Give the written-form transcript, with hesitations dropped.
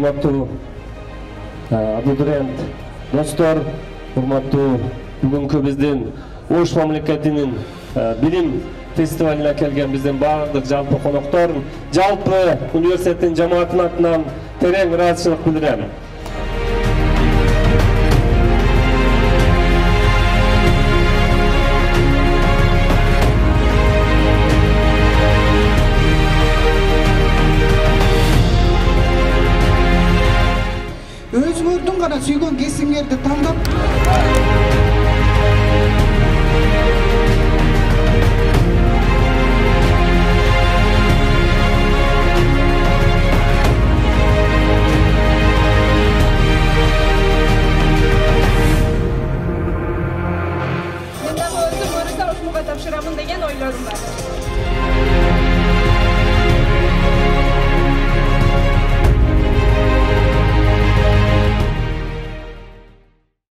урматтуу абитуриент достор, урматтуу бүгүнкү биздин Ош мамлекетинин билим фестивалына келген биздин баардык жалпы коноктор, жалпы университеттин жамаатынын атынан терең ыраазычылык билдирем. Өзүңөрдүн гана сүйгөн кесиңерди тандап Bundan özüm Barış'a Osmuga tavşıramın деген ойлорум бар.